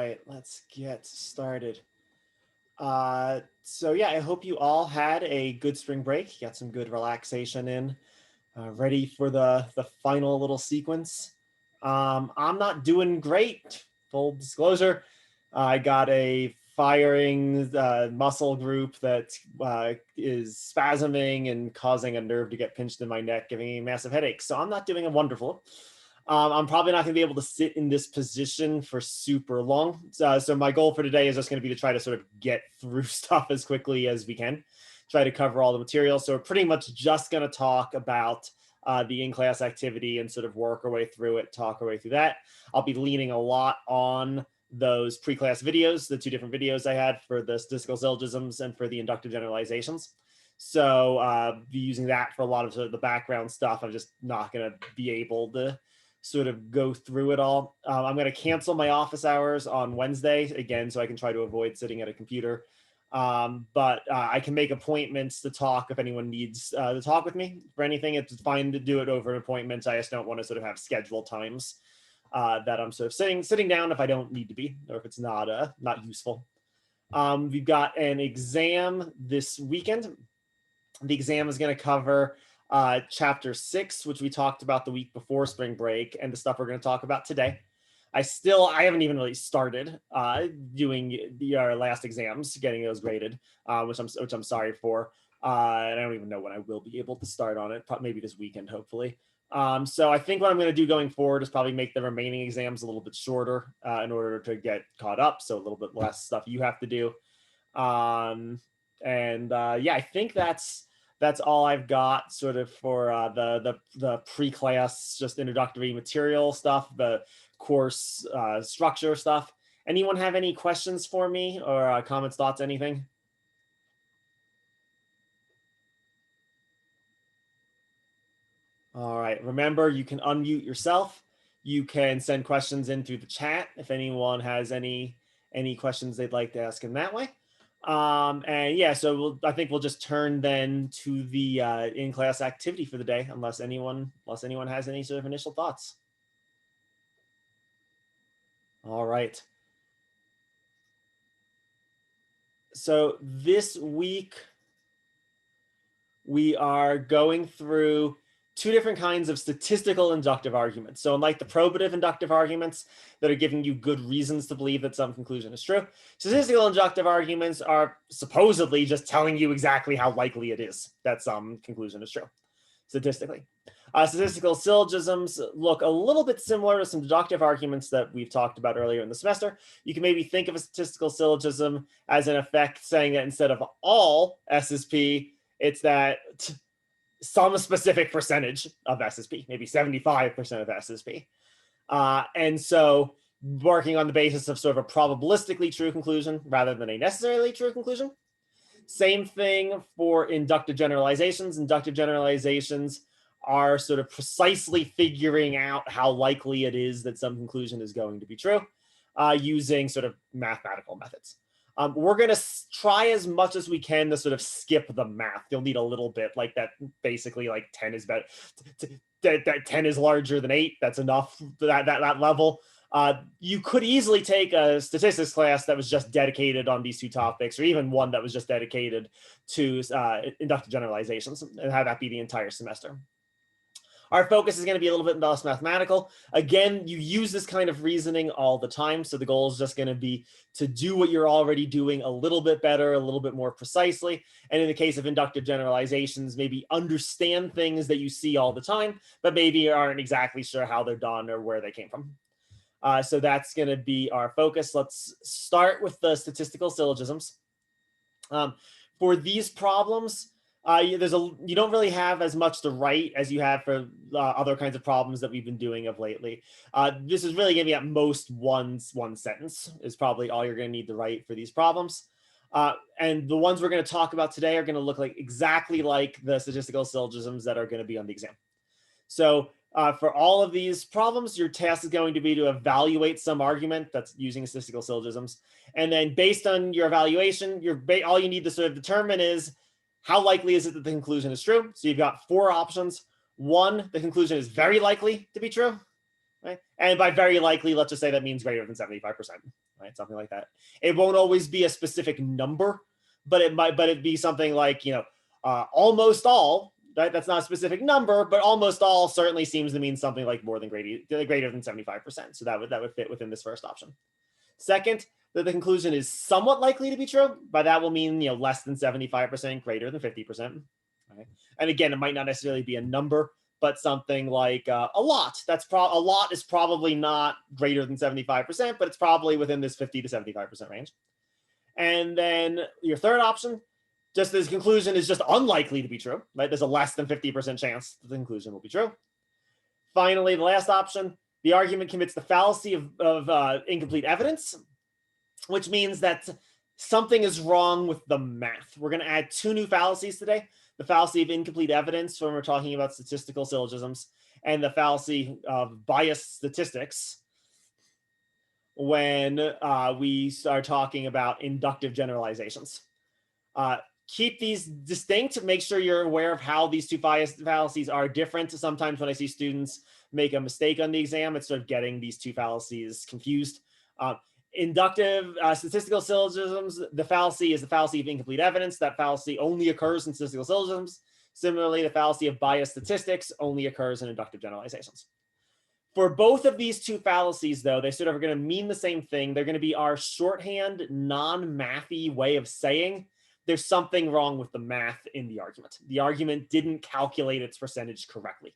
right, let's get started. So yeah, I hope you all had a good spring break, got some good relaxation in, ready for the final little sequence. I'm not doing great, full disclosure. I got a firing muscle group that is spasming and causing a nerve to get pinched in my neck, giving me a massive headache. So I'm not doing a wonderful. I'm probably not going to be able to sit in this position for super long. So my goal for today is just going to be to try to sort of get through stuff as quickly as we can, try to cover all the material. So we're pretty much just going to talk about the in-class activity and sort of work our way through it, talk our way through that. I'll be leaning a lot on those pre-class videos, the two different videos I had for the statistical syllogisms and for the inductive generalizations. So be using that for a lot of sort of the background stuff. I'm just not going to be able to sort of go through it all. I'm going to cancel my office hours on Wednesday again, so I can try to avoid sitting at a computer. But I can make appointments to talk if anyone needs to talk with me for anything. It's fine to do it over an appointment. I just don't want to sort of have scheduled times that I'm sort of sitting down if I don't need to be, or if it's not useful. We've got an exam this weekend. The exam is going to cover chapter 6, which we talked about the week before spring break, and the stuff we're going to talk about today. I haven't even really started doing our last exams, getting those graded, which I'm sorry for. And I don't even know when I will be able to start on it. Maybe this weekend, hopefully. So I think what I'm going to do going forward is probably make the remaining exams a little bit shorter in order to get caught up. So a little bit less stuff you have to do. Yeah, I think that's all I've got sort of for the pre-class, just introductory material stuff, the course structure stuff. Anyone have any questions for me or comments, thoughts, anything? All right, remember you can unmute yourself. You can send questions in through the chat if anyone has any questions they'd like to ask in that way. And yeah, so I think we'll just turn then to the in-class activity for the day, unless anyone has any sort of initial thoughts. All right. So this week we are going through two different kinds of statistical inductive arguments. So unlike the probative inductive arguments that are giving you good reasons to believe that some conclusion is true, statistical inductive arguments are supposedly just telling you exactly how likely it is that some conclusion is true, statistically. Statistical syllogisms look a little bit similar to some deductive arguments that we've talked about earlier in the semester. You can maybe think of a statistical syllogism as in effect saying that instead of all S is P, it's that some specific percentage of S is P, maybe 75% of S is P. And so working on the basis of sort of a probabilistically true conclusion rather than a necessarily true conclusion. Same thing for inductive generalizations. Inductive generalizations are sort of precisely figuring out how likely it is that some conclusion is going to be true using sort of mathematical methods. We're going to try as much as we can to sort of skip the math. You'll need a little bit like that. Basically, like 10 is better. That 10 is larger than 8. That's enough. That level. You could easily take a statistics class that was just dedicated on these two topics, or even one that was just dedicated to inductive generalizations, and have that be the entire semester. Our focus is going to be a little bit less mathematical. Again, you use this kind of reasoning all the time. So the goal is just going to be to do what you're already doing a little bit better, a little bit more precisely. And in the case of inductive generalizations, maybe understand things that you see all the time, but maybe aren't exactly sure how they're done or where they came from. So that's going to be our focus. Let's start with the statistical syllogisms. For these problems, you don't really have as much to write as you have for other kinds of problems that we've been doing of lately. This is really going to be at most one sentence is probably all you're going to need to write for these problems. And the ones we're going to talk about today are going to look exactly like the statistical syllogisms that are going to be on the exam. So for all of these problems, your task is going to be to evaluate some argument that's using statistical syllogisms. And then based on your evaluation, all you need to sort of determine is how likely is it that the conclusion is true? So you've got 4 options. 1, the conclusion is very likely to be true. right? And by very likely, let's just say that means greater than 75%, right? Something like that. It won't always be a specific number, but it'd be something like, almost all, right? That's not a specific number, but almost all certainly seems to mean something like more than greater than 75%. So that would fit within this first option. Second, that the conclusion is somewhat likely to be true. By that will mean, less than 75%, greater than 50%. Right? And again, it might not necessarily be a number, but something like a lot. A lot is probably not greater than 75%, but it's probably within this 50 to 75% range. And then your third option, just this conclusion is just unlikely to be true, right? There's a less than 50% chance that the conclusion will be true. Finally, the last option, the argument commits the fallacy of incomplete evidence, which means that something is wrong with the math. We're going to add two new fallacies today: the fallacy of incomplete evidence when we're talking about statistical syllogisms, and the fallacy of biased statistics when we are talking about inductive generalizations. Keep these distinct. Make sure you're aware of how these two fallacies are different. Sometimes when I see students make a mistake on the exam, it's sort of getting these two fallacies confused. Inductive statistical syllogisms, the fallacy is the fallacy of incomplete evidence. That fallacy only occurs in statistical syllogisms. Similarly, the fallacy of biased statistics only occurs in inductive generalizations. For both of these two fallacies, though, they sort of are going to mean the same thing. They're going to be our shorthand, non-mathy way of saying there's something wrong with the math in the argument. The argument didn't calculate its percentage correctly.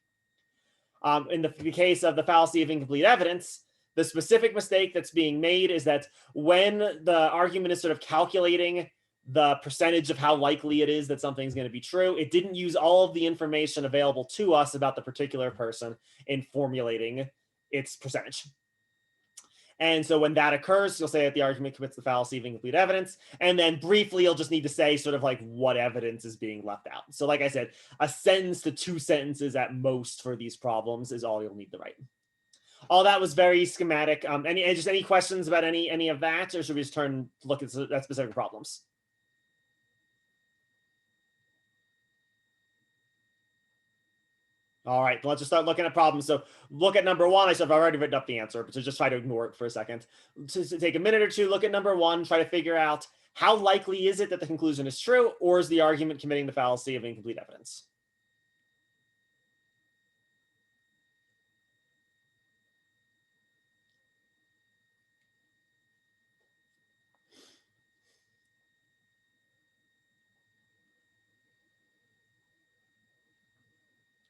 In the case of the fallacy of incomplete evidence, the specific mistake that's being made is that when the argument is sort of calculating the percentage of how likely it is that something's going to be true, it didn't use all of the information available to us about the particular person in formulating its percentage. And so when that occurs, you'll say that the argument commits the fallacy of incomplete evidence. And then briefly, you'll just need to say sort of like what evidence is being left out. So like I said, a sentence to two sentences at most for these problems is all you'll need to write. All that was very schematic. Any questions about any of that, or should we just look at specific problems? All right, let's just start looking at problems. So look at number one. I've already written up the answer, but just try to ignore it for a second. To take a minute or two, look at number one, try to figure out how likely is it that the conclusion is true, or is the argument committing the fallacy of incomplete evidence?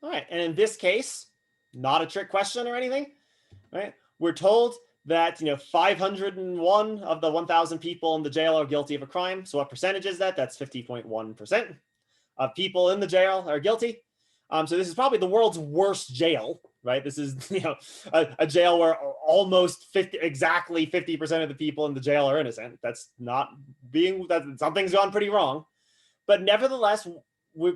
All right, and in this case, not a trick question or anything, right? We're told that 501 of the 1,000 people in the jail are guilty of a crime. So what percentage is that? That's 50.1% of people in the jail are guilty. So this is probably the world's worst jail, right? This is a jail where almost exactly 50% of the people in the jail are innocent. That's something's gone pretty wrong. But nevertheless,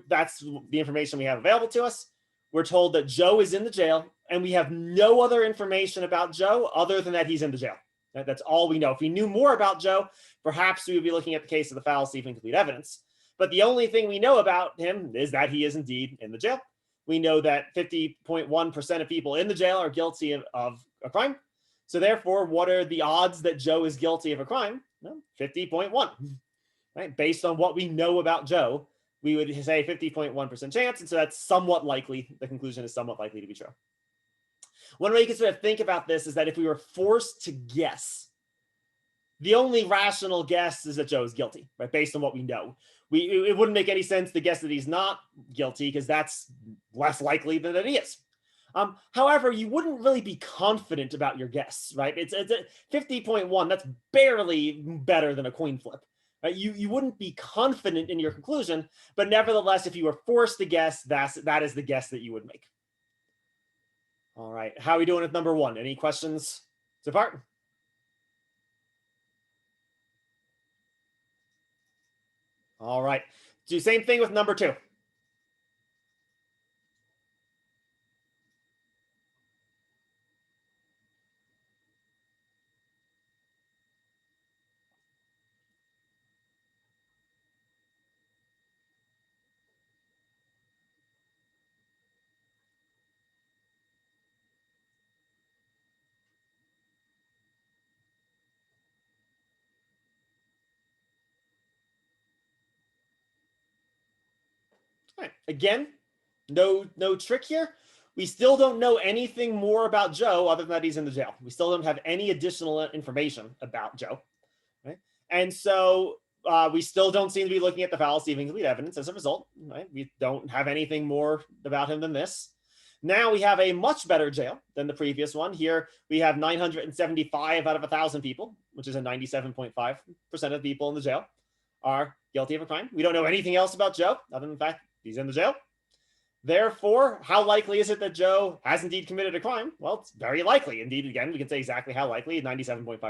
that's the information we have available to us. We're told that Joe is in the jail, and we have no other information about Joe other than that he's in the jail. That's all we know. If we knew more about Joe, perhaps we would be looking at the case of the fallacy of incomplete evidence. But the only thing we know about him is that he is indeed in the jail. We know that 50.1% of people in the jail are guilty of a crime. So therefore, what are the odds that Joe is guilty of a crime? Well, 50.1, right? Based on what we know about Joe, we would say 50.1% chance. And so that's somewhat likely. The conclusion is somewhat likely to be true. One way you can sort of think about this is that if we were forced to guess, the only rational guess is that Joe is guilty, right? Based on what we know. It wouldn't make any sense to guess that he's not guilty, because that's less likely than that he is. However, you wouldn't really be confident about your guess, right? It's 50.1. That's barely better than a coin flip. Right? You wouldn't be confident in your conclusion, but nevertheless, if you were forced to guess, that is the guess that you would make. All right, how are we doing with number one? Any questions so far? All right, do the same thing with number two. All right. Again, no trick here. We still don't know anything more about Joe other than that he's in the jail. We still don't have any additional information about Joe. Right? And so we still don't seem to be looking at the fallacy of incomplete evidence as a result. Right? We don't have anything more about him than this. Now we have a much better jail than the previous one. Here we have 975 out of 1,000 people, which is a 97.5% of the people in the jail are guilty of a crime. We don't know anything else about Joe, other than the fact he's in the jail. Therefore, how likely is it that Joe has indeed committed a crime? Well, it's very likely. Indeed, again, we can say exactly how likely, 97.5%.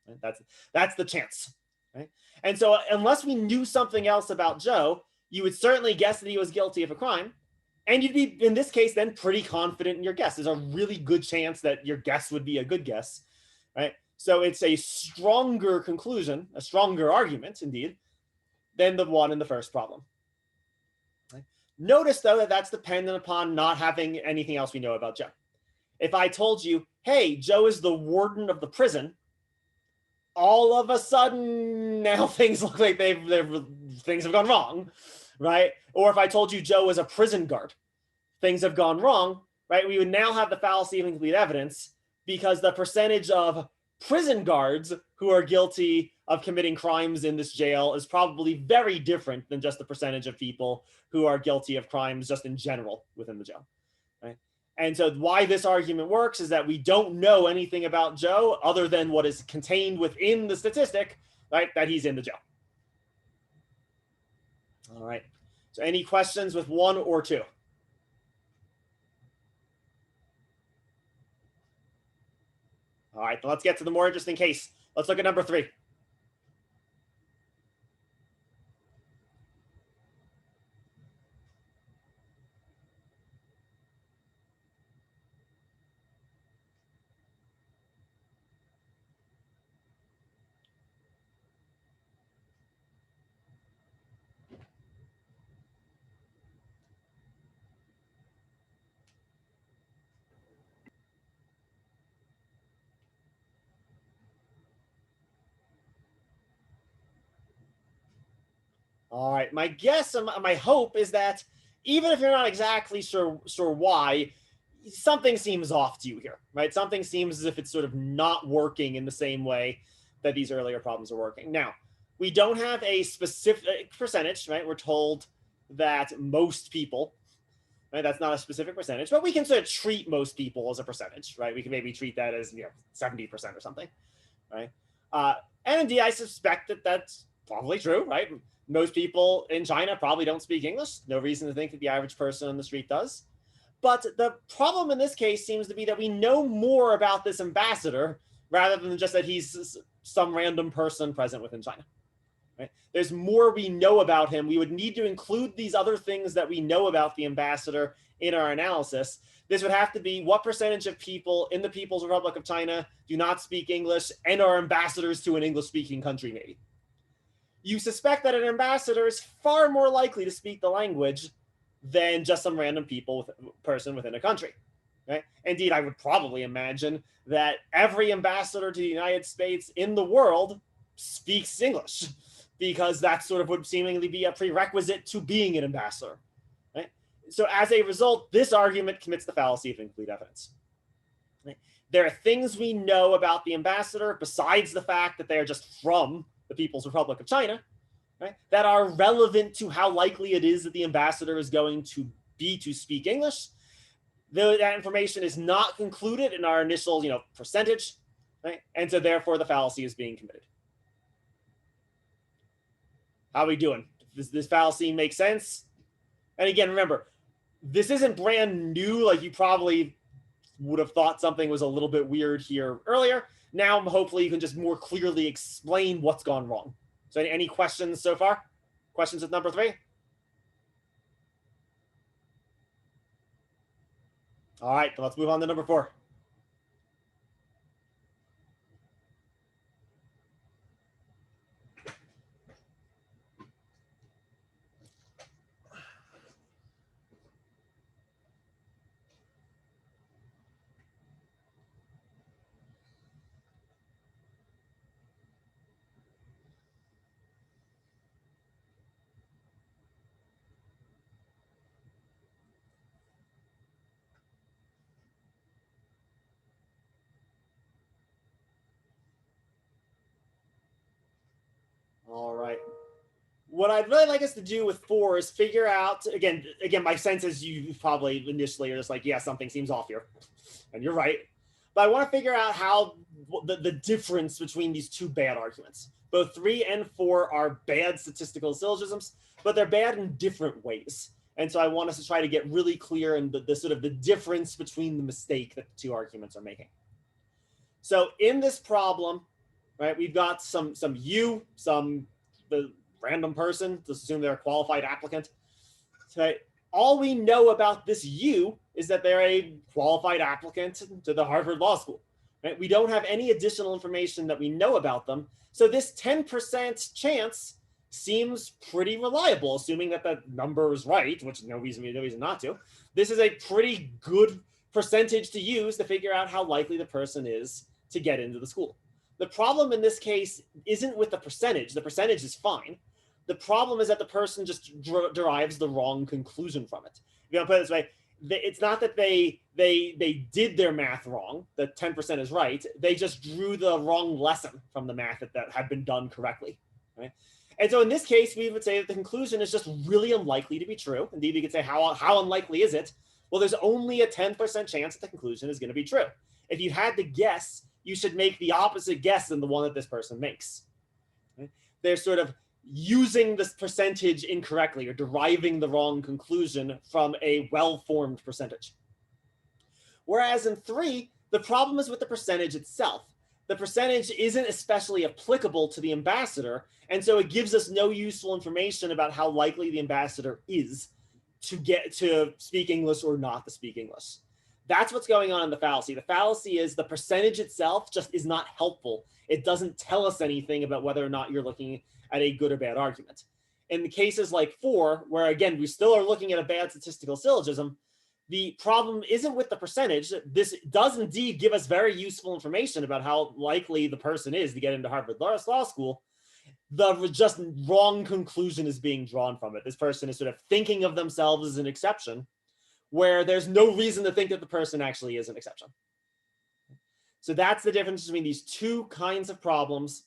Right? That's the chance. Right? And so unless we knew something else about Joe, you would certainly guess that he was guilty of a crime. And you'd be, in this case, then pretty confident in your guess. There's a really good chance that your guess would be a good guess. Right? So it's a stronger conclusion, a stronger argument, indeed, than the one in the first problem. Notice, though, that that's dependent upon not having anything else we know about Joe. If I told you, hey, Joe is the warden of the prison, all of a sudden now things look like things have gone wrong, right? Or if I told you Joe was a prison guard, things have gone wrong, right? We would now have the fallacy of incomplete evidence because the percentage of prison guards who are guilty of committing crimes in this jail is probably very different than just the percentage of people who are guilty of crimes just in general within the jail, right? And so why this argument works is that we don't know anything about Joe other than what is contained within the statistic, right, that he's in the jail. All right. So any questions with 1 or 2? All right, let's get to the more interesting case. Let's look at number 3. All right, my guess and my hope is that even if you're not exactly sure why, something seems off to you here, right? Something seems as if it's sort of not working in the same way that these earlier problems are working. Now, we don't have a specific percentage, right? We're told that most people, right? That's not a specific percentage, but we can sort of treat most people as a percentage, right? We can maybe treat that as 70% or something, right? And indeed, I suspect that that's probably true, right? Most people in China probably don't speak English. No reason to think that the average person on the street does. But the problem in this case seems to be that we know more about this ambassador rather than just that he's some random person present within China. Right? There's more we know about him. We would need to include these other things that we know about the ambassador in our analysis. This would have to be what percentage of people in the People's Republic of China do not speak English and are ambassadors to an English-speaking country, maybe. You suspect that an ambassador is far more likely to speak the language than just some random person within a country. Right? Indeed, I would probably imagine that every ambassador to the United States in the world speaks English because that sort of would seemingly be a prerequisite to being an ambassador. Right? So as a result, this argument commits the fallacy of incomplete evidence. Right? There are things we know about the ambassador besides the fact that they are just from the People's Republic of China, right, that are relevant to how likely it is that the ambassador is going to be to speak English. Though that information is not concluded in our initial, percentage, right? And so therefore the fallacy is being committed. How are we doing? Does this fallacy make sense? And again, remember, this isn't brand new. Like you probably would have thought something was a little bit weird here earlier. Now, hopefully you can just more clearly explain what's gone wrong. So any questions so far? Questions with number 3? All right, let's move on to number 4. All right. What I'd really like us to do with 4 is figure out, again, my sense is you probably initially are just like, yeah, something seems off here. And you're right. But I want to figure out how the difference between these two bad arguments. Both 3 and 4 are bad statistical syllogisms, but they're bad in different ways. And so I want us to try to get really clear in the sort of the difference between the mistake that the two arguments are making. So in this problem, right, we've got some the random person, let's assume they're a qualified applicant. So all we know about this U is that they're a qualified applicant to the Harvard Law School. Right? We don't have any additional information that we know about them. So this 10% chance seems pretty reliable, assuming that the number is right, which no reason not to. This is a pretty good percentage to use to figure out how likely the person is to get into the school. The problem in this case isn't with the percentage. The percentage is fine. The problem is that the person just derives the wrong conclusion from it. If you want to put it this way, it's not that they did their math wrong. The 10% is right. They just drew the wrong lesson from the math that had been done correctly. Right? And so in this case, we would say that the conclusion is just really unlikely to be true. Indeed, we could say how unlikely is it? Well, there's only a 10% chance that the conclusion is going to be true. If you had to guess, you should make the opposite guess than the one that this person makes. Right? They're sort of using this percentage incorrectly or deriving the wrong conclusion from a well-formed percentage. Whereas in 3, the problem is with the percentage itself. The percentage isn't especially applicable to the ambassador, and so it gives us no useful information about how likely the ambassador is to get to speak English or not to speak English. That's what's going on in the fallacy. The fallacy is the percentage itself just is not helpful. It doesn't tell us anything about whether or not you're looking at a good or bad argument. In the cases like 4, where again, we still are looking at a bad statistical syllogism, the problem isn't with the percentage. This does indeed give us very useful information about how likely the person is to get into Harvard Law School. The just wrong conclusion is being drawn from it. This person is sort of thinking of themselves as an exception, where there's no reason to think that the person actually is an exception. So that's the difference between these two kinds of problems.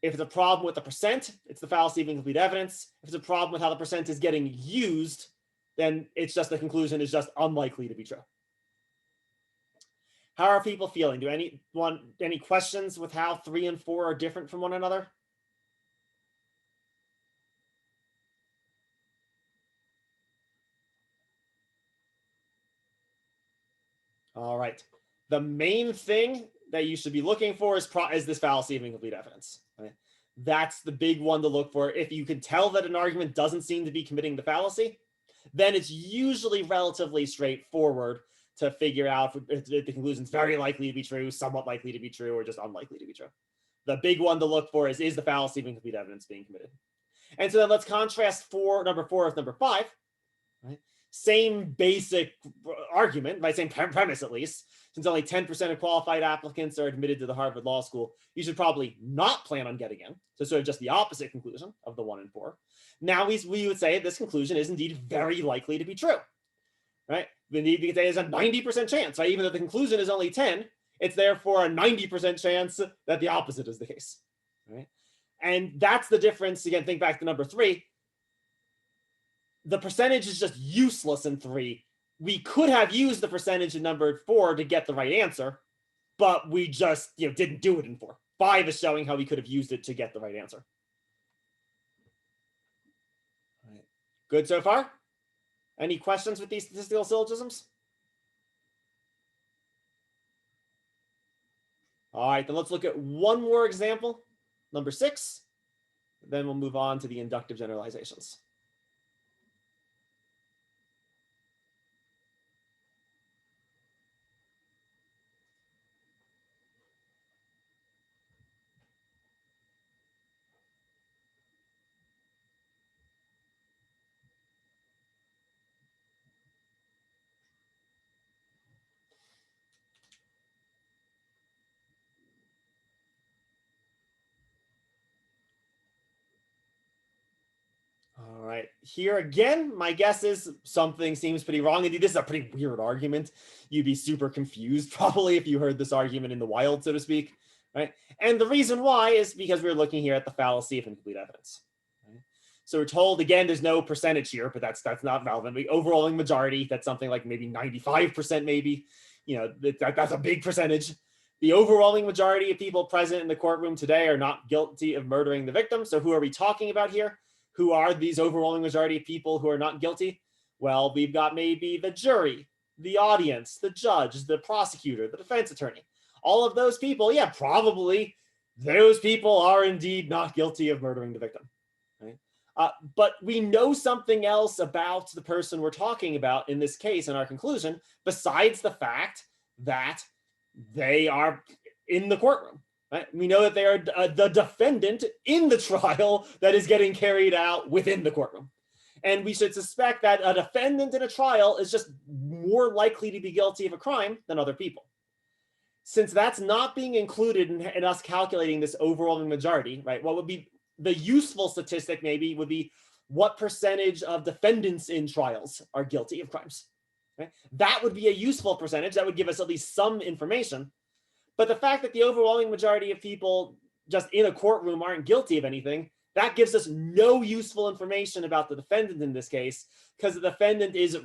If it's a problem with the percent, it's the fallacy of incomplete evidence. If it's a problem with how the percent is getting used, then it's just the conclusion is just unlikely to be true. How are people feeling? Do any questions with how 3 and 4 are different from one another? All right. The main thing that you should be looking for is this fallacy of incomplete evidence. Right? That's the big one to look for. If you can tell that an argument doesn't seem to be committing the fallacy, then it's usually relatively straightforward to figure out if the conclusion is very likely to be true, somewhat likely to be true, or just unlikely to be true. The big one to look for is the fallacy of incomplete evidence being committed? And so then let's contrast number 4 with number 5. Right? Same basic argument, right? Same premise at least. Since only 10% of qualified applicants are admitted to the Harvard Law School, you should probably not plan on getting in. So sort of just the opposite conclusion of the 1 and 4. Now we would say this conclusion is indeed very likely to be true, right? Indeed, we could say there's a 90% chance, right? Even though the conclusion is only 10, it's therefore a 90% chance that the opposite is the case, right? And that's the difference. Again, think back to number 3. The percentage is just useless in 3. We could have used the percentage in number 4 to get the right answer, but we just didn't do it in 4. 5 is showing how we could have used it to get the right answer. All right. Good so far? Any questions with these statistical syllogisms? All right, then let's look at one more example, number 6. Then we'll move on to the inductive generalizations. All right, here again, my guess is something seems pretty wrong. Indeed, this is a pretty weird argument. You'd be super confused probably if you heard this argument in the wild, so to speak. right? And the reason why is because we're looking here at the fallacy of incomplete evidence. Right? So we're told, again, there's no percentage here, but that's not relevant. The overwhelming majority, that's something like maybe 95% maybe, that's a big percentage. The overwhelming majority of people present in the courtroom today are not guilty of murdering the victim. So who are we talking about here? Who are these overwhelming majority of people who are not guilty? Well, we've got maybe the jury, the audience, the judge, the prosecutor, the defense attorney. All of those people, yeah, probably those people are indeed not guilty of murdering the victim. Right? But we know something else about the person we're talking about in this case in our conclusion, besides the fact that they are in the courtroom. Right? We know that they are the defendant in the trial that is getting carried out within the courtroom. And we should suspect that a defendant in a trial is just more likely to be guilty of a crime than other people. Since that's not being included in us calculating this overwhelming majority, right? What would be the useful statistic maybe would be what percentage of defendants in trials are guilty of crimes. Right? That would be a useful percentage. That would give us at least some information. But the fact that the overwhelming majority of people just in a courtroom aren't guilty of anything, that gives us no useful information about the defendant in this case, because the defendant is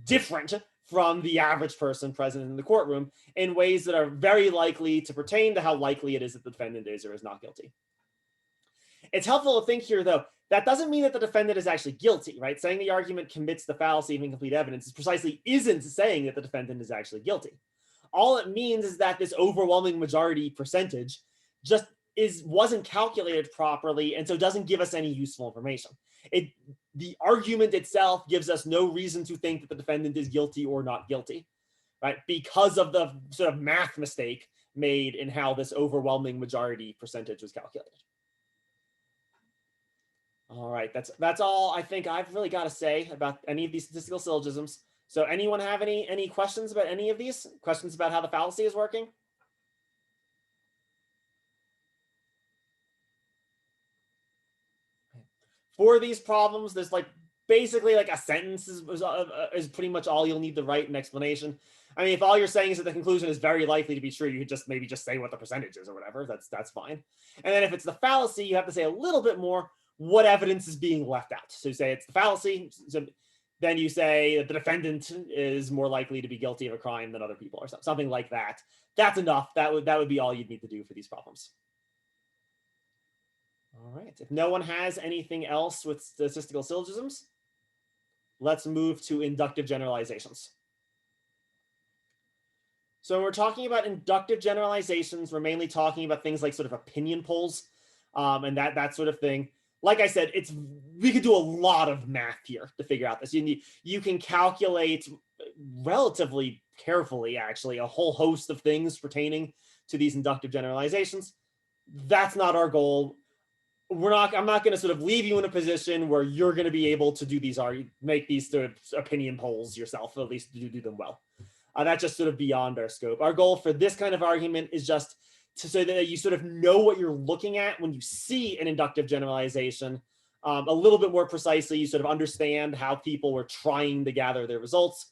different from the average person present in the courtroom in ways that are very likely to pertain to how likely it is that the defendant is or is not guilty. It's helpful to think here, though, that doesn't mean that the defendant is actually guilty, right? Saying the argument commits the fallacy of incomplete evidence isn't saying that the defendant is actually guilty. All it means is that this overwhelming majority percentage just wasn't calculated properly, and so doesn't give us any useful information. The argument itself gives us no reason to think that the defendant is guilty or not guilty, right? Because of the sort of math mistake made in how this overwhelming majority percentage was calculated. All right, that's all I think I've really got to say about any of these statistical syllogisms. So anyone have any questions about any of these? Questions about how the fallacy is working? For these problems, there's basically a sentence is pretty much all you'll need to write an explanation. I mean, if all you're saying is that the conclusion is very likely to be true, you could just maybe say what the percentage is or whatever. That's fine. And then if it's the fallacy, you have to say a little bit more what evidence is being left out. So you say it's the fallacy. So then you say that the defendant is more likely to be guilty of a crime than other people or something like that. That's enough. That would be all you'd need to do for these problems. All right. If no one has anything else with statistical syllogisms, let's move to inductive generalizations. So when we're talking about inductive generalizations, we're mainly talking about things like sort of opinion polls and that sort of thing. Like I said, we could do a lot of math here to figure out this. You can calculate relatively carefully, actually, a whole host of things pertaining to these inductive generalizations. That's not our goal. I'm not going to sort of leave you in a position where you're going to be able to do make these sort of opinion polls yourself, at least do them well. That's just sort of beyond our scope. Our goal for this kind of argument is just so that you sort of know what you're looking at when you see an inductive generalization a little bit more precisely. You sort of understand how people were trying to gather their results,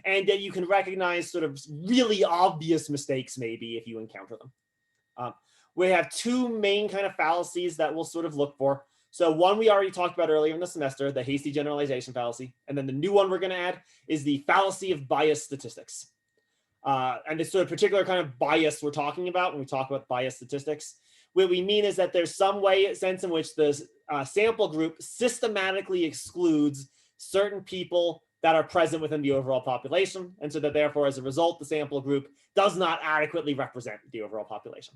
and that you can recognize sort of really obvious mistakes maybe if you encounter them. We have two main kind of fallacies that we'll sort of look for. So one we already talked about earlier in the semester, the hasty generalization fallacy. And then the new one we're going to add is the fallacy of biased statistics. And this sort of particular kind of bias we're talking about when we talk about biased statistics. What we mean is that there's some sense in which the sample group systematically excludes certain people that are present within the overall population. And so that therefore, as a result, the sample group does not adequately represent the overall population.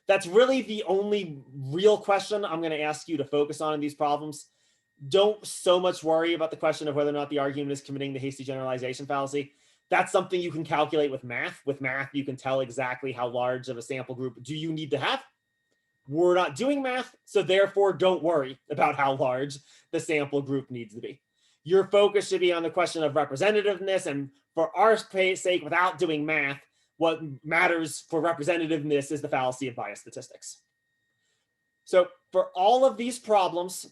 That's really the only real question I'm going to ask you to focus on in these problems. Don't so much worry about the question of whether or not the argument is committing the hasty generalization fallacy. That's something you can calculate with math. With math, you can tell exactly how large of a sample group do you need to have. We're not doing math, so therefore don't worry about how large the sample group needs to be. Your focus should be on the question of representativeness, and for our sake, without doing math, what matters for representativeness is the fallacy of biased statistics. So for all of these problems,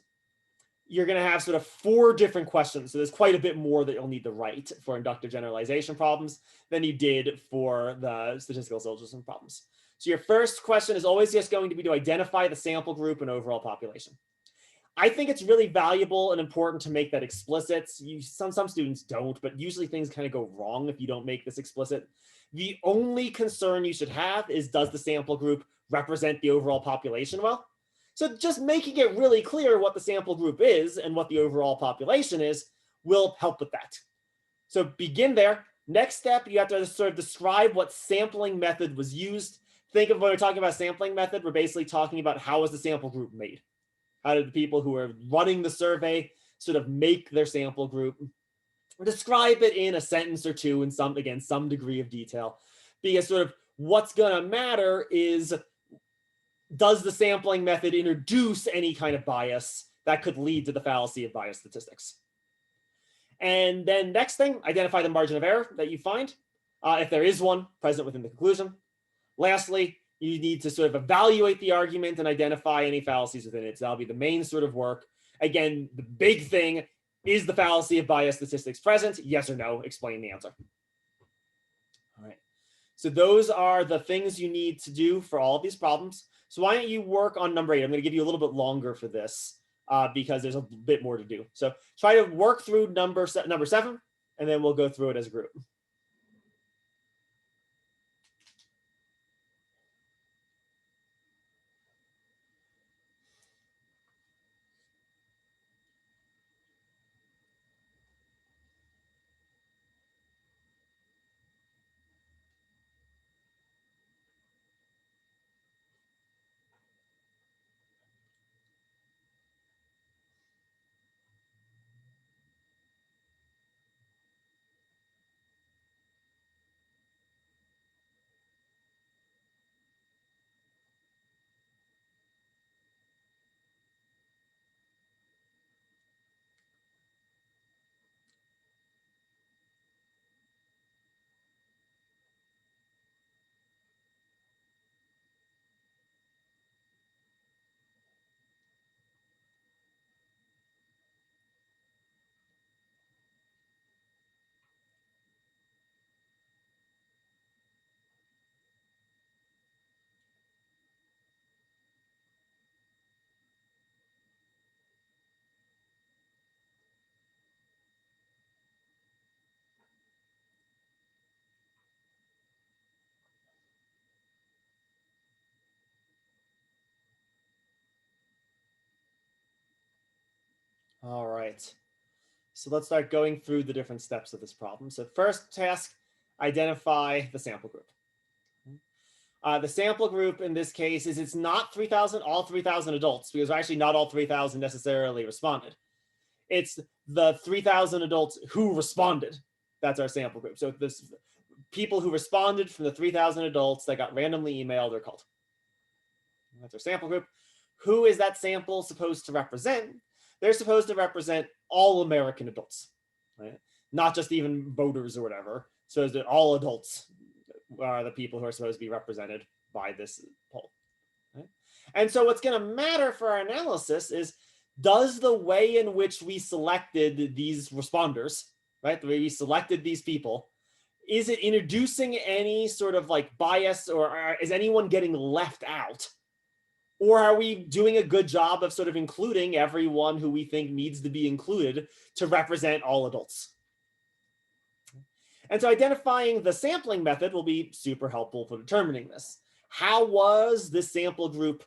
you're going to have sort of 4 different questions. So there's quite a bit more that you'll need to write for inductive generalization problems than you did for the statistical syllogism problems. So your first question is always just going to be to identify the sample group and overall population. I think it's really valuable and important to make that explicit. Some students don't, but usually things kind of go wrong if you don't make this explicit. The only concern you should have is, does the sample group represent the overall population well? So just making it really clear what the sample group is and what the overall population is will help with that. So begin there. Next step, you have to sort of describe what sampling method was used. Think of when we're talking about sampling method, we're basically talking about how was the sample group made? How did the people who are running the survey sort of make their sample group? Describe it in a sentence or two in some degree of detail, because sort of what's going to matter is, does the sampling method introduce any kind of bias that could lead to the fallacy of bias statistics? And then next thing, identify the margin of error that you find, if there is one present within the conclusion. Lastly, you need to sort of evaluate the argument and identify any fallacies within it. So that'll be the main sort of work. Again, the big thing, is the fallacy of bias statistics present? Yes or no? Explain the answer. All right. So those are the things you need to do for all of these problems. So why don't you work on number 8? I'm going to give you a little bit longer for this because there's a bit more to do. So try to work through number 7, and then we'll go through it as a group. All right. So let's start going through the different steps of this problem. So first task, identify the sample group. The sample group in this case is, it's not 3,000, all 3,000 adults, because actually not all 3,000 necessarily responded. It's the 3,000 adults who responded. That's our sample group. So this people who responded from the 3,000 adults that got randomly emailed are called. That's our sample group. Who is that sample supposed to represent? They're supposed to represent all American adults, right? Not just even voters or whatever. So that all adults are the people who are supposed to be represented by this poll. Right? And so what's going to matter for our analysis is, does the way in which we selected these responders, right, the way we selected these people, is it introducing any sort of like bias, or is anyone getting left out? Or are we doing a good job of sort of including everyone who we think needs to be included to represent all adults? And so identifying the sampling method will be super helpful for determining this. How was this sample group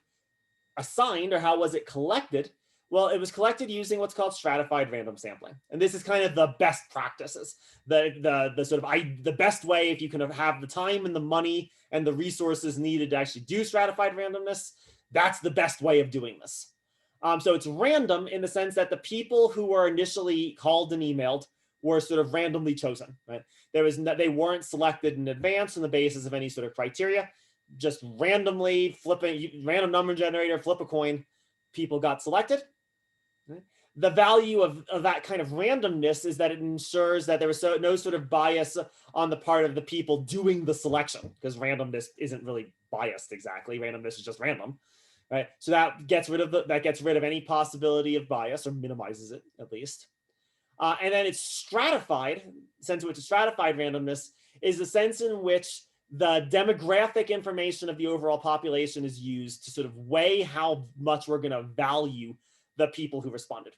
assigned, or how was it collected? Well, it was collected using what's called stratified random sampling. And this is kind of the best practices, the best way, if you can have the time and the money and the resources needed to actually do stratified randomness, that's the best way of doing this. So it's random in the sense that the people who were initially called and emailed were sort of randomly chosen, right? They weren't selected in advance on the basis of any sort of criteria. Just randomly flipping, random number generator, flip a coin, people got selected. Right? The value of that kind of randomness is that it ensures that there was no sort of bias on the part of the people doing the selection, because randomness isn't really biased exactly. Randomness is just random, right? So that gets rid of any possibility of bias, or minimizes it at least. And then it's stratified. The sense in which it's stratified randomness is the sense in which the demographic information of the overall population is used to sort of weigh how much we're going to value the people who responded.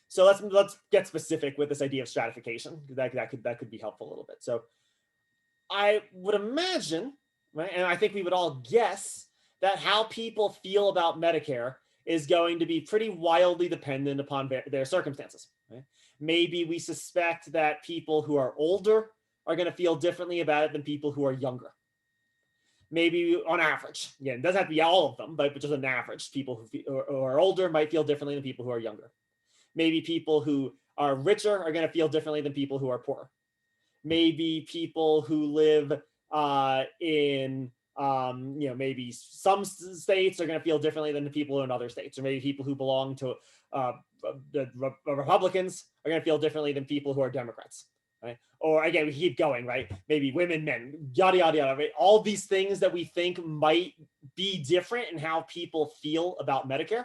So let's get specific with this idea of stratification. That could be helpful a little bit. So I would imagine, right, and I think we would all guess that how people feel about Medicare is going to be pretty wildly dependent upon their circumstances. Right? Maybe we suspect that people who are older are going to feel differently about it than people who are younger. Maybe on average, again, it doesn't have to be all of them, but just an average, people who are older might feel differently than people who are younger. Maybe people who are richer are going to feel differently than people who are poor. Maybe people who live in maybe some states are going to feel differently than the people in other states, or maybe people who belong to the Republicans are going to feel differently than people who are Democrats, right? Or again, we keep going, right? Maybe women, men, yada, yada, yada, right? All these things that we think might be different in how people feel about Medicare.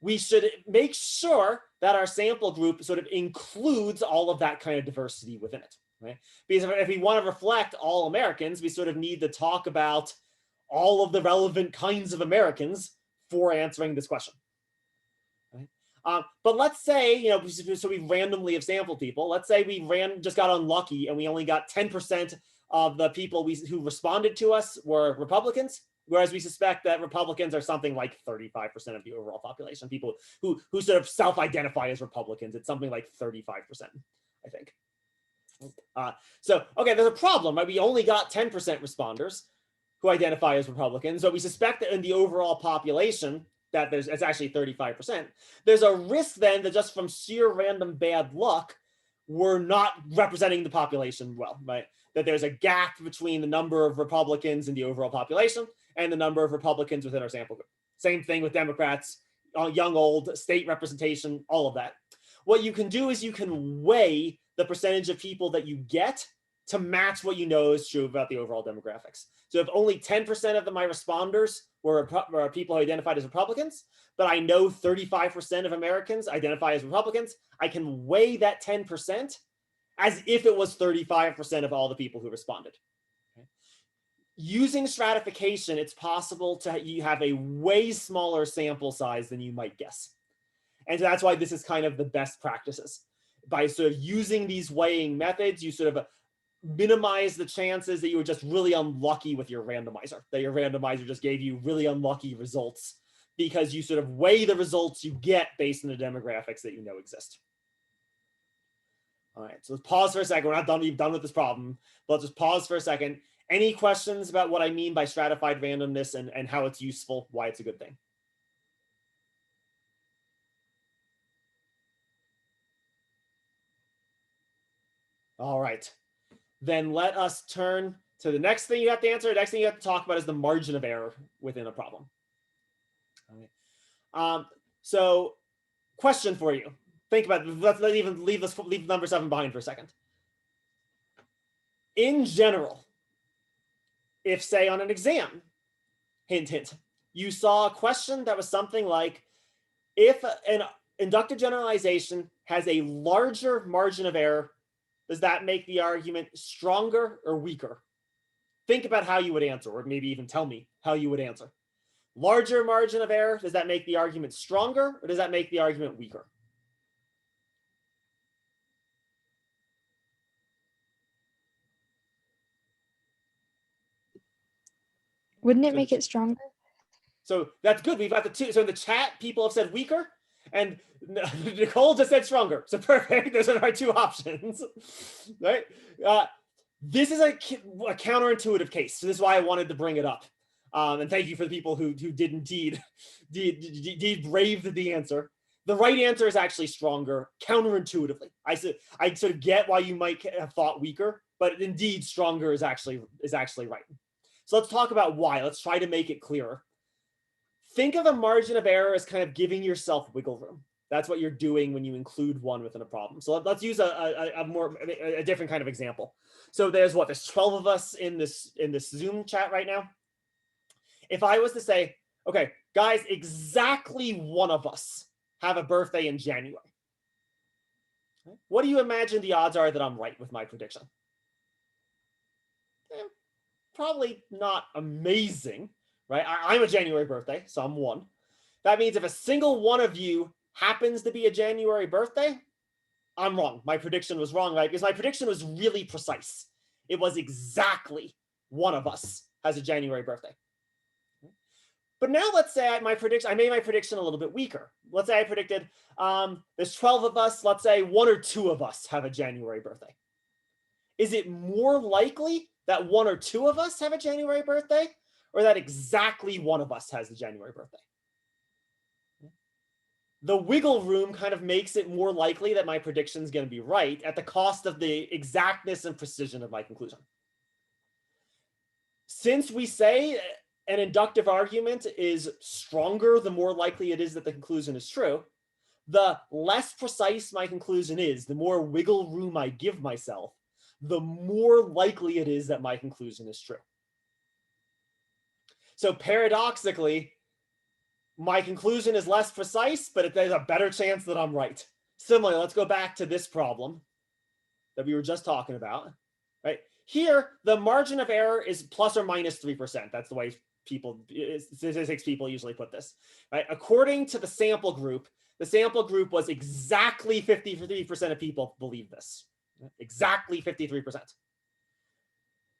We should make sure that our sample group sort of includes all of that kind of diversity within it, right? Because if we want to reflect all Americans, we sort of need to talk about all of the relevant kinds of Americans for answering this question, right? But let's say, so we randomly have sampled people. Let's say we just got unlucky and we only got 10% of the people who responded to us were Republicans. Whereas we suspect that Republicans are something like 35% of the overall population. People who sort of self-identify as Republicans, it's something like 35%, I think. So, okay, there's a problem, right? We only got 10% responders who identify as Republicans, but we suspect that in the overall population that it's actually 35%. There's a risk then that just from sheer random bad luck, we're not representing the population well, right? That there's a gap between the number of Republicans in the overall population and the number of Republicans within our sample group. Same thing with Democrats, young, old, state representation, all of that. What you can do is you can weigh the percentage of people that you get to match what you know is true about the overall demographics. So if only 10% of my responders were people who identified as Republicans, but I know 35% of Americans identify as Republicans, I can weigh that 10% as if it was 35% of all the people who responded. Okay. Using stratification, it's possible you have a way smaller sample size than you might guess. And so that's why this is kind of the best practices. By sort of using these weighing methods, you sort of minimize the chances that you were just really unlucky with your randomizer, that your randomizer just gave you really unlucky results because you sort of weigh the results you get based on the demographics that you know exist. All right, so let's pause for a second. We're not done with this problem, but let's just pause for a second. Any questions about what I mean by stratified randomness and how it's useful, why it's a good thing? All right, then let us turn to the next thing you have to answer. The next thing you have to talk about is the margin of error within a problem. Okay. So question for you. Think about it. Let's leave number 7 behind for a second. In general, if say on an exam, hint, hint, you saw a question that was something like, if an inductive generalization has a larger margin of error, does that make the argument stronger or weaker? Think about how you would answer, or maybe even tell me how you would answer. Larger margin of error, does that make the argument stronger, or does that make the argument weaker? Wouldn't it make it stronger? So that's good. We've got the two. So in the chat, people have said weaker, and Nicole just said stronger. So perfect. Those are our two options, right? This is a counterintuitive case. So this is why I wanted to bring it up. And thank you for the people who did indeed brave the answer. The right answer is actually stronger counterintuitively. I sort of get why you might have thought weaker, but indeed stronger is actually right. So let's talk about why. Let's try to make it clearer. Think of a margin of error as kind of giving yourself wiggle room. That's what you're doing when you include one within a problem. So let's use a different kind of example. So there's 12 of us in this Zoom chat right now. If I was to say, okay, guys, exactly one of us have a birthday in January, what do you imagine the odds are that I'm right with my prediction? probably not amazing, right? I'm a January birthday, so I'm 1. That means if a single one of you happens to be a January birthday, I'm wrong. My prediction was wrong, right? Because my prediction was really precise. It was exactly one of us has a January birthday. But now let's say I made my prediction a little bit weaker. Let's say I predicted there's 12 of us. Let's say 1 or 2 of us have a January birthday. Is it more likely that 1 or 2 of us have a January birthday, or that exactly one of us has a January birthday? The wiggle room kind of makes it more likely that my prediction is going to be right at the cost of the exactness and precision of my conclusion. Since we say an inductive argument is stronger the more likely it is that the conclusion is true, the less precise my conclusion is, the more wiggle room I give myself, the more likely it is that my conclusion is true. So paradoxically, my conclusion is less precise, but there's a better chance that I'm right. Similarly, let's go back to this problem that we were just talking about, right? Here, the margin of error is plus or minus 3%. That's the way statistics people usually put this, right? According to the sample group was exactly 53% of people believe this. Exactly 53%.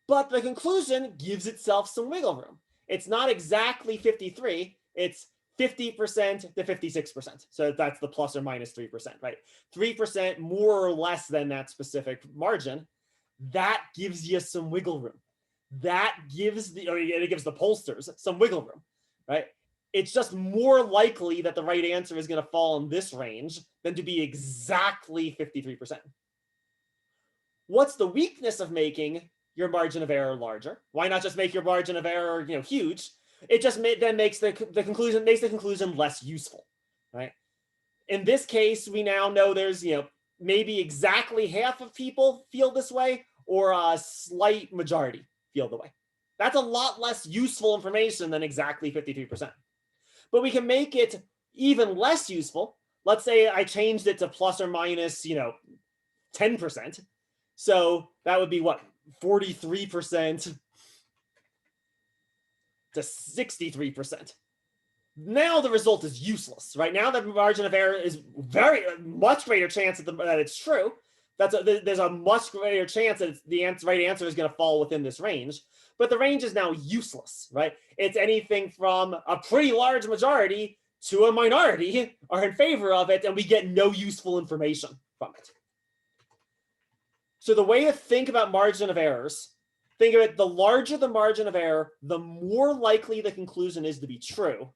But the conclusion gives itself some wiggle room. It's not exactly 53, it's 50% to 56%. So that's the plus or minus 3%, right? 3% more or less than that specific margin. That gives you some wiggle room. That gives it gives the pollsters some wiggle room, right? It's just more likely that the right answer is going to fall in this range than to be exactly 53%. What's the weakness of making your margin of error larger? Why not just make your margin of error, huge? It just then makes the conclusion less useful, right? In this case, we now know there's maybe exactly half of people feel this way, or a slight majority feel the way. That's a lot less useful information than exactly 53%. But we can make it even less useful. Let's say I changed it to plus or minus 10%. So that would be what, 43% to 63%. Now the result is useless, right? Now the margin of error is much greater chance that it's true. There's a much greater chance that the right answer is going to fall within this range, but the range is now useless, right? It's anything from a pretty large majority to a minority are in favor of it, and we get no useful information from it. So the way to think about margin of errors, think of it, the larger the margin of error, the more likely the conclusion is to be true,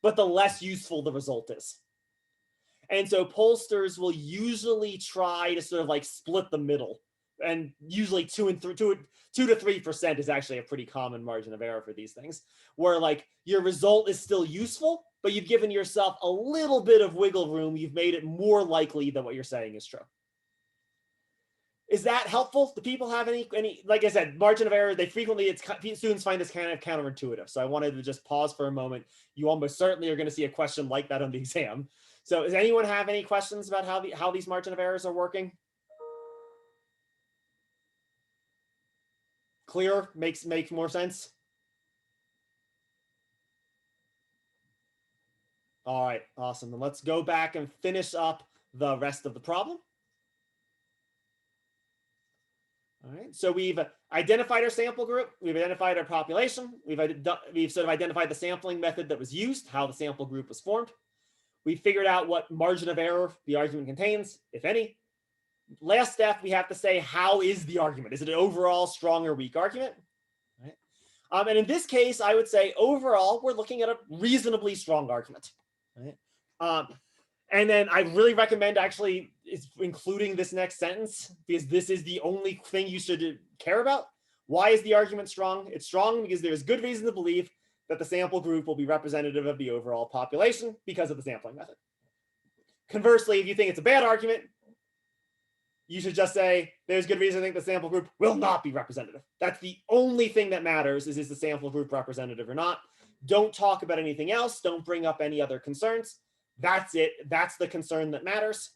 but the less useful the result is. And so pollsters will usually try to sort of split the middle, and usually 2 to 3% is actually a pretty common margin of error for these things, where your result is still useful, but you've given yourself a little bit of wiggle room. You've made it more likely that what you're saying is true. Is that helpful? Do people have any, like I said, margin of error, students find this kind of counterintuitive. So I wanted to just pause for a moment. You almost certainly are going to see a question like that on the exam. So does anyone have any questions about how these margin of errors are working? Clear? Makes more sense? All right, awesome. Then let's go back and finish up the rest of the problem. All right, so we've identified our sample group, we've identified our population, we've sort of identified the sampling method that was used, how the sample group was formed. We figured out what margin of error the argument contains, if any. Last step, we have to say, how is the argument? Is it an overall strong or weak argument? Right. And in this case, I would say overall, we're looking at a reasonably strong argument. Right. And then I really recommend actually including this next sentence, because this is the only thing you should care about. Why is the argument strong? It's strong because there's good reason to believe that the sample group will be representative of the overall population because of the sampling method. Conversely, if you think it's a bad argument, you should just say there's good reason to think the sample group will not be representative. That's the only thing that matters, is the sample group representative or not. Don't talk about anything else. Don't bring up any other concerns. That's it. That's the concern that matters.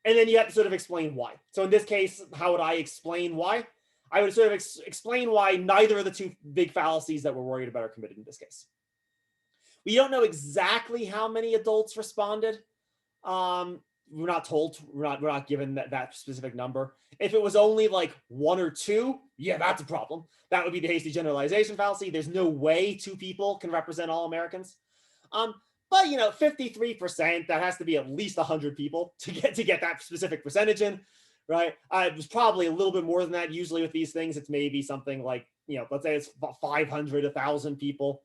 And then you have to sort of explain why. So in this case, how would I explain why? I would sort of explain why neither of the two big fallacies that we're worried about are committed in this case. We don't know exactly how many adults responded. We're not told. We're not given that specific number. If it was only like 1 or 2, yeah, that's a problem. That would be the hasty generalization fallacy. There's no way 2 people can represent all Americans. But 53%, that has to be at least 100 people to get that specific percentage in, right? It was probably a little bit more than that. Usually with these things, it's maybe something like, let's say it's 500, 1,000 people.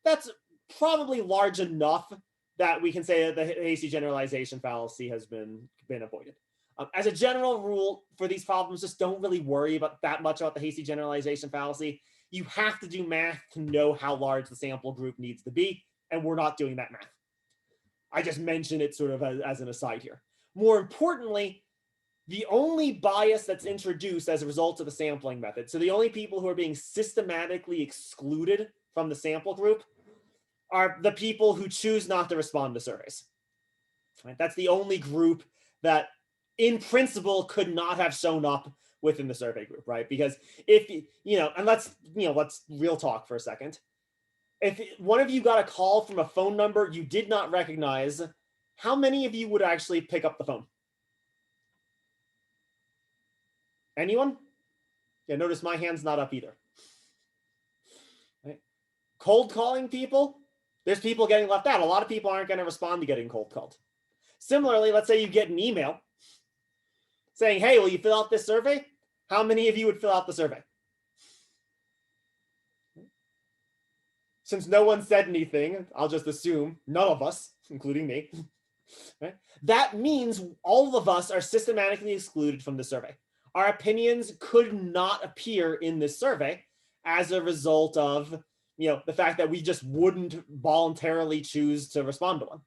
That's probably large enough that we can say that the hasty generalization fallacy has been avoided. As a general rule for these problems, just don't really worry about that much about the hasty generalization fallacy. You have to do math to know how large the sample group needs to be, and we're not doing that math. I just mentioned it sort of as an aside here. More importantly, the only bias that's introduced as a result of the sampling method, so the only people who are being systematically excluded from the sample group are the people who choose not to respond to surveys. Right? That's the only group that, in principle, could not have shown up within the survey group, right? Because if, and let's real talk for a second. If one of you got a call from a phone number you did not recognize, how many of you would actually pick up the phone? Anyone? Yeah, notice my hand's not up either. Right? Cold calling people, there's people getting left out. A lot of people aren't going to respond to getting cold called. Similarly, let's say you get an email saying, hey, will you fill out this survey? How many of you would fill out the survey? Since no one said anything, I'll just assume none of us, including me. Right? That means all of us are systematically excluded from the survey. Our opinions could not appear in this survey as a result of the fact that we just wouldn't voluntarily choose to respond to one.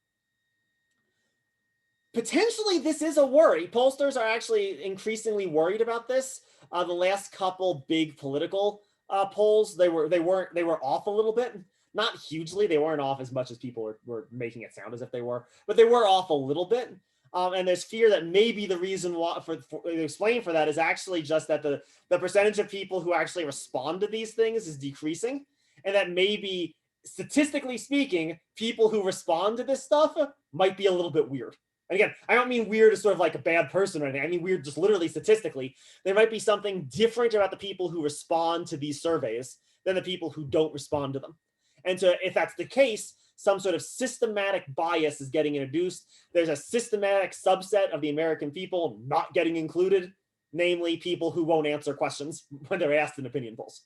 Potentially, this is a worry. Pollsters are actually increasingly worried about this. The last couple big political polls, they were off a little bit. Not hugely. They weren't off as much as people were making it sound as if they were, but they were off a little bit. And there's fear that maybe the reason why for explain for that is actually just that the percentage of people who actually respond to these things is decreasing, and that maybe statistically speaking, people who respond to this stuff might be a little bit weird. And again, I don't mean weird as sort of like a bad person or anything. I mean weird just literally statistically. There might be something different about the people who respond to these surveys than the people who don't respond to them. And so if that's the case, some sort of systematic bias is getting introduced. There's a systematic subset of the American people not getting included, namely people who won't answer questions when they're asked in opinion polls.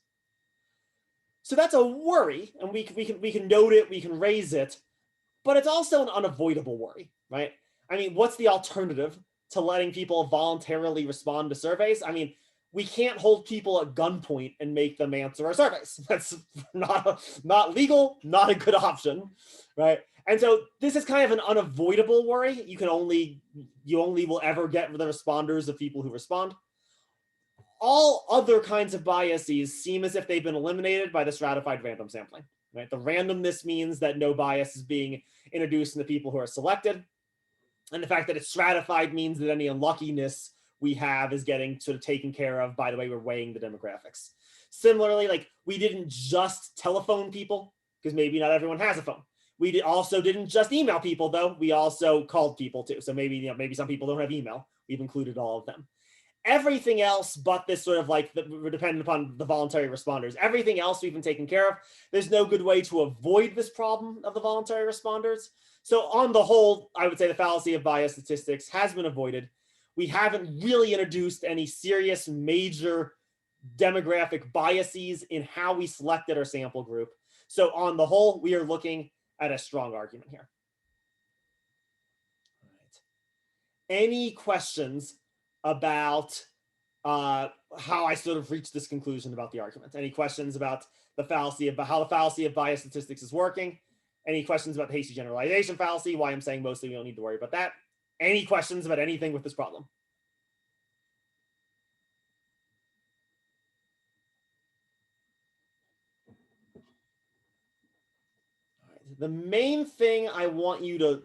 So that's a worry, and we can note it, we can raise it, but it's also an unavoidable worry, right? I mean, what's the alternative to letting people voluntarily respond to surveys? I mean, we can't hold people at gunpoint and make them answer our surveys. That's not legal, not a good option, right? And so this is kind of an unavoidable worry. You only will ever get the responders of people who respond. All other kinds of biases seem as if they've been eliminated by the stratified random sampling, right? The randomness means that no bias is being introduced in the people who are selected. And the fact that it's stratified means that any unluckiness we have is getting sort of taken care of by the way we're weighing the demographics. Similarly, like we didn't just telephone people because maybe not everyone has a phone. We also didn't just email people though. We also called people too. So maybe, maybe some people don't have email. We've included all of them. Everything else but this sort of like dependent upon the voluntary responders. Everything else we've been taken care of. There's no good way to avoid this problem of the voluntary responders. So on the whole, I would say the fallacy of bias statistics has been avoided. We haven't really introduced any serious major demographic biases in how we selected our sample group. So on the whole, we are looking at a strong argument here. All right. Any questions about how I sort of reached this conclusion about the argument? Any questions about the fallacy of how the fallacy of bias statistics is working? Any questions about the hasty generalization fallacy? Why I'm saying mostly we don't need to worry about that. Any questions about anything with this problem? The main thing I want you to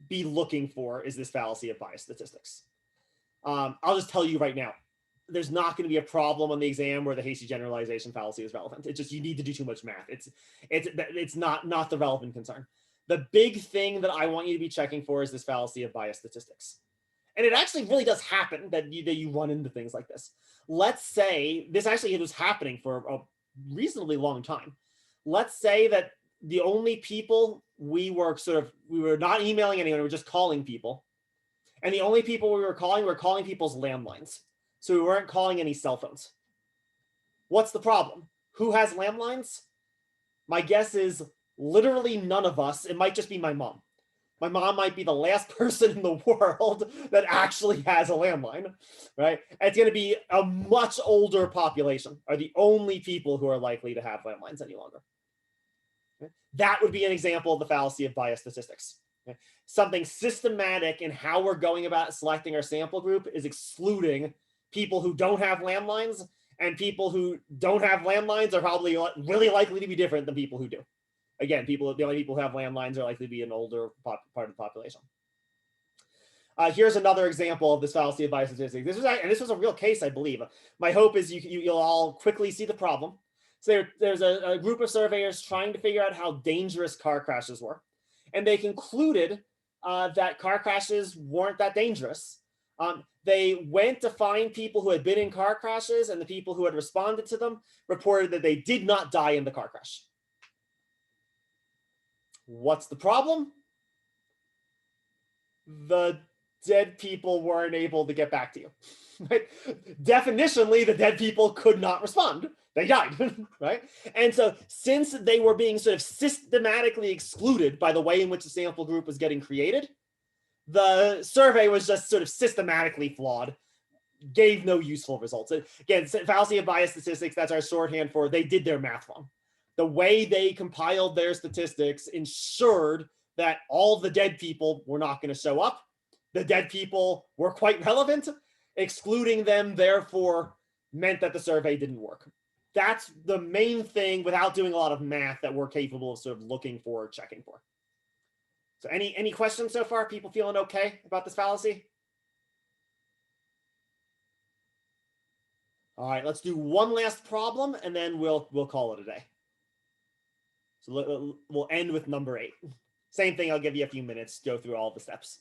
be looking for is this fallacy of bias statistics. I'll just tell you right now, there's not going to be a problem on the exam where the hasty generalization fallacy is relevant. It's just you need to do too much math. It's not the relevant concern. The big thing that I want you to be checking for is this fallacy of bias statistics. And it actually really does happen that you run into things like this. Let's say this actually was happening for a reasonably long time. Let's say that the only people we were not emailing anyone, we were just calling people. And the only people we were calling people's landlines. So we weren't calling any cell phones. What's the problem? Who has landlines? My guess is literally none of us. It might just be my mom. My mom might be the last person in the world that actually has a landline, right? It's going to be a much older population are the only people who are likely to have landlines any longer. Okay? That would be an example of the fallacy of bias statistics. Okay? Something systematic in how we're going about selecting our sample group is excluding people who don't have landlines, and people who don't have landlines are probably really likely to be different than people who do. Again, the only people who have landlines are likely to be an older part of the population. Here's another example of this fallacy of bias statistics. This was a real case, I believe. My hope is you'll all quickly see the problem. So there's a group of surveyors trying to figure out how dangerous car crashes were. And they concluded that car crashes weren't that dangerous. They went to find people who had been in car crashes, and the people who had responded to them reported that they did not die in the car crash. What's the problem? The dead people weren't able to get back to you. Right? Definitionally, the dead people could not respond. They died, right? And so since they were being sort of systematically excluded by the way in which the sample group was getting created, the survey was just sort of systematically flawed, gave no useful results. Again, fallacy of bias statistics, that's our shorthand for they did their math wrong. The way they compiled their statistics ensured that all the dead people were not going to show up. The dead people were quite relevant. Excluding them, therefore, meant that the survey didn't work. That's the main thing without doing a lot of math that we're capable of sort of looking for or checking for. So any questions so far? People feeling okay about this fallacy? All right, let's do one last problem and then we'll call it a day. So we'll end with number 8. Same thing, I'll give you a few minutes to go through all the steps.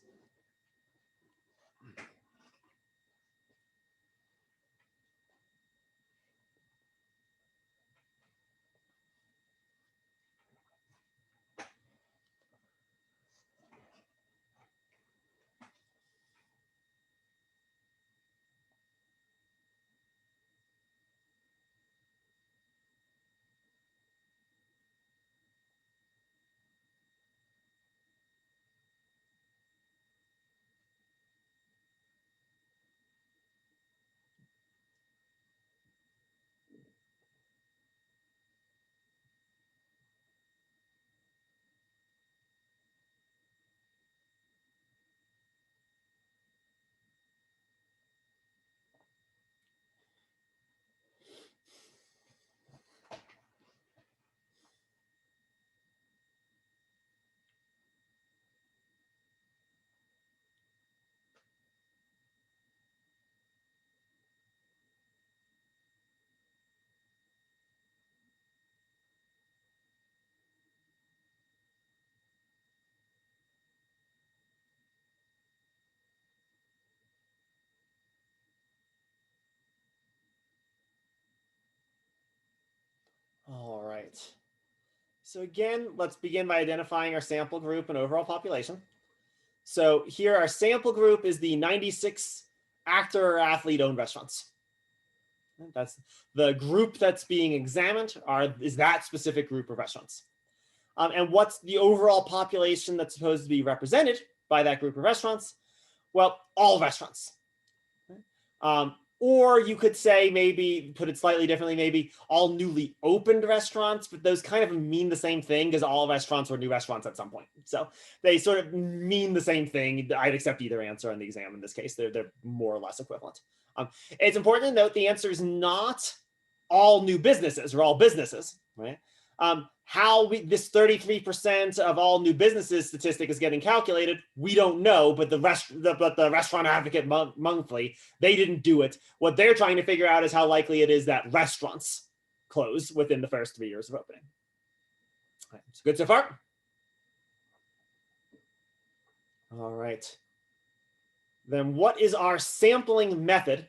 All right. So again, let's begin by identifying our sample group and overall population. So here our sample group is the 96 actor or athlete owned restaurants. That's the group that's being examined is that specific group of restaurants. And what's the overall population that's supposed to be represented by that group of restaurants? Well, all restaurants. Or you could say, maybe put it slightly differently, maybe all newly opened restaurants, but those kind of mean the same thing because all restaurants were new restaurants at some point. So they sort of mean the same thing. I'd accept either answer on the exam in this case. They're more or less equivalent. It's important to note the answer is not all new businesses or all businesses, right? How this 33% of all new businesses statistic is getting calculated, we don't know, but the Restaurant Advocate Monthly, they didn't do it. What they're trying to figure out is how likely it is that restaurants close within the first 3 years of opening. Right, so good so far? All right. Then what is our sampling method?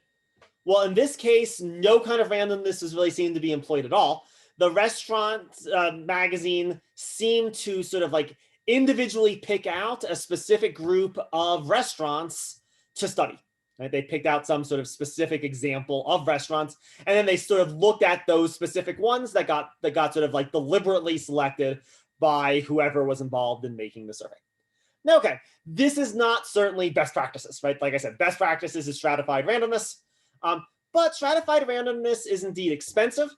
Well, in this case, no kind of randomness is really seen to be employed at all. The restaurant magazine seemed to sort of like individually pick out a specific group of restaurants to study. Right? They picked out some sort of specific example of restaurants, and then they sort of looked at those specific ones that got sort of like deliberately selected by whoever was involved in making the survey. Now, okay, this is not certainly best practices, right? Like I said, best practices is stratified randomness, but stratified randomness is indeed expensive.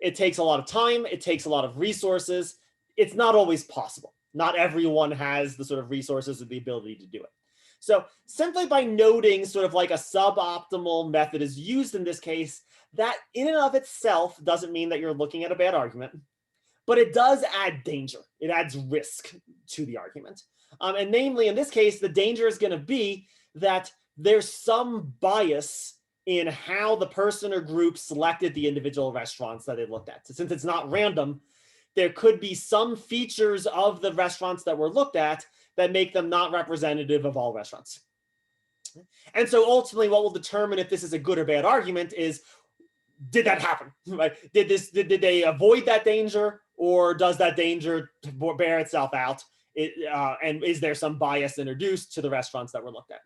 It takes a lot of time. It takes a lot of resources. It's not always possible. Not everyone has the sort of resources or the ability to do it. So simply by noting sort of like a suboptimal method is used in this case, that in and of itself doesn't mean that you're looking at a bad argument, but it does add danger. It adds risk to the argument. And namely, in this case, the danger is going to be that there's some bias in how the person or group selected the individual restaurants that they looked at. So since it's not random, there could be some features of the restaurants that were looked at that make them not representative of all restaurants. And so ultimately what will determine if this is a good or bad argument is, did that happen? Right? Did they avoid that danger, or does that danger bear itself out? And is there some bias introduced to the restaurants that were looked at?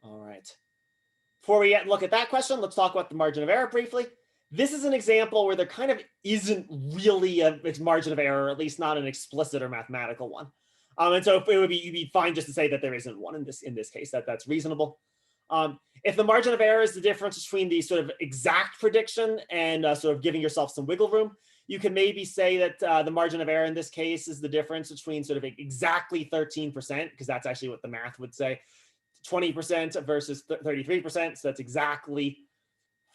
All right. Before we look at that question, let's talk about the margin of error briefly. This is an example where there kind of isn't really a margin of error, at least not an explicit or mathematical one. And so it would be fine just to say that there isn't one in this case, that's reasonable. If the margin of error is the difference between the sort of exact prediction and sort of giving yourself some wiggle room, you can maybe say that the margin of error in this case is the difference between sort of exactly 13%, because that's actually what the math would say, 20% versus 33%. So that's exactly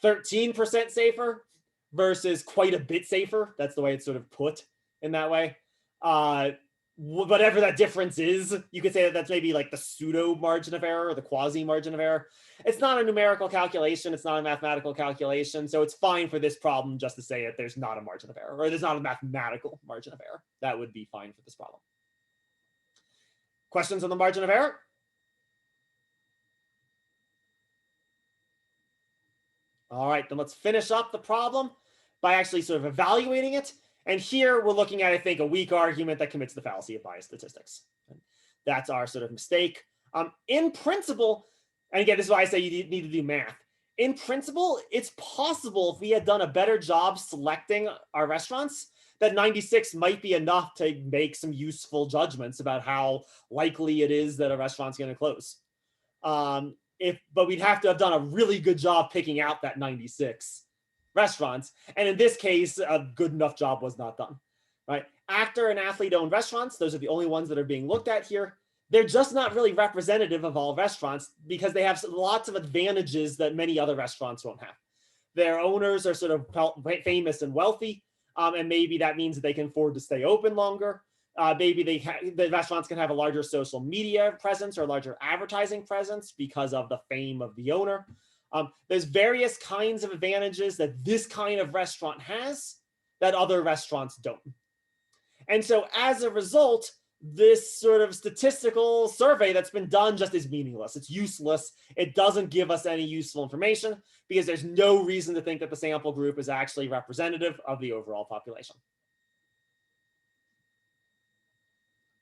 13% safer versus quite a bit safer. That's the way it's sort of put in that way. Whatever that difference is, you could say that that's maybe like the pseudo margin of error or the quasi margin of error. It's not a numerical calculation. It's not a mathematical calculation. So it's fine for this problem just to say that there's not a margin of error, or there's not a mathematical margin of error. That would be fine for this problem. Questions on the margin of error? All right, then let's finish up the problem by actually sort of evaluating it. And here we're looking at, I think, a weak argument that commits the fallacy of biased statistics. That's our sort of mistake. In principle, and again, this is why I say you need to do math. In principle, it's possible if we had done a better job selecting our restaurants, that 96 might be enough to make some useful judgments about how likely it is that a restaurant's going to close. But we'd have to have done a really good job picking out that 96 restaurants. And in this case, a good enough job was not done, right? Actor and athlete-owned restaurants, those are the only ones that are being looked at here. They're just not really representative of all restaurants because they have lots of advantages that many other restaurants won't have. Their owners are sort of famous and wealthy, and maybe that means that they can afford to stay open longer. Maybe the restaurants can have a larger social media presence or larger advertising presence because of the fame of the owner. There's various kinds of advantages that this kind of restaurant has that other restaurants don't. And so as a result, this sort of statistical survey that's been done just is meaningless. It's useless. It doesn't give us any useful information because there's no reason to think that the sample group is actually representative of the overall population.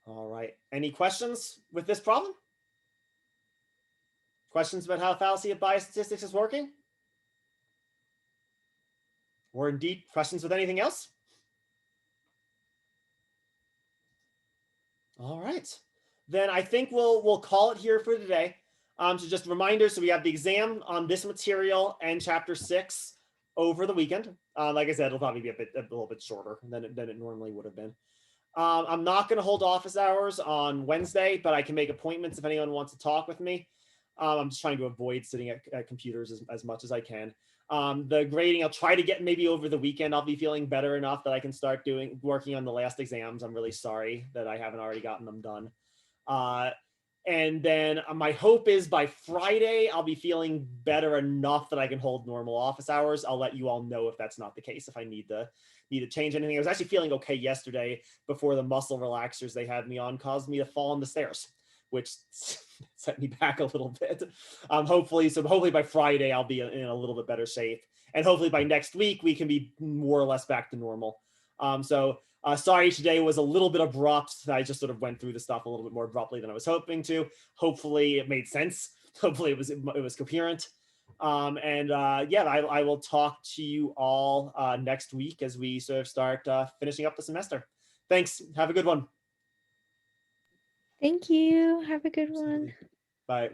All right, any questions with this problem? Questions about how fallacy of bias statistics is working? Or indeed, questions with anything else? All right, then I think we'll call it here for today. So just a reminder, so we have the exam on this material and chapter 6 over the weekend. Like I said, it'll probably be a little bit shorter than it normally would have been. I'm not going to hold office hours on Wednesday, but I can make appointments if anyone wants to talk with me. I'm just trying to avoid sitting at computers as much as I can. The grading, I'll try to get maybe over the weekend. I'll be feeling better enough that I can start working on the last exams. I'm really sorry that I haven't already gotten them done. And then my hope is by Friday, I'll be feeling better enough that I can hold normal office hours. I'll let you all know if that's not the case, if I need to change anything. I was actually feeling okay yesterday before the muscle relaxers they had me on caused me to fall on the stairs, which set me back a little bit. Hopefully by Friday, I'll be in a little bit better shape. And hopefully by next week, we can be more or less back to normal. Sorry, today was a little bit abrupt. I just sort of went through the stuff a little bit more abruptly than I was hoping to. Hopefully it made sense. Hopefully it was coherent. I will talk to you all next week as we sort of start finishing up the semester. Thanks. Have a good one. Thank you. Have a good one. Bye.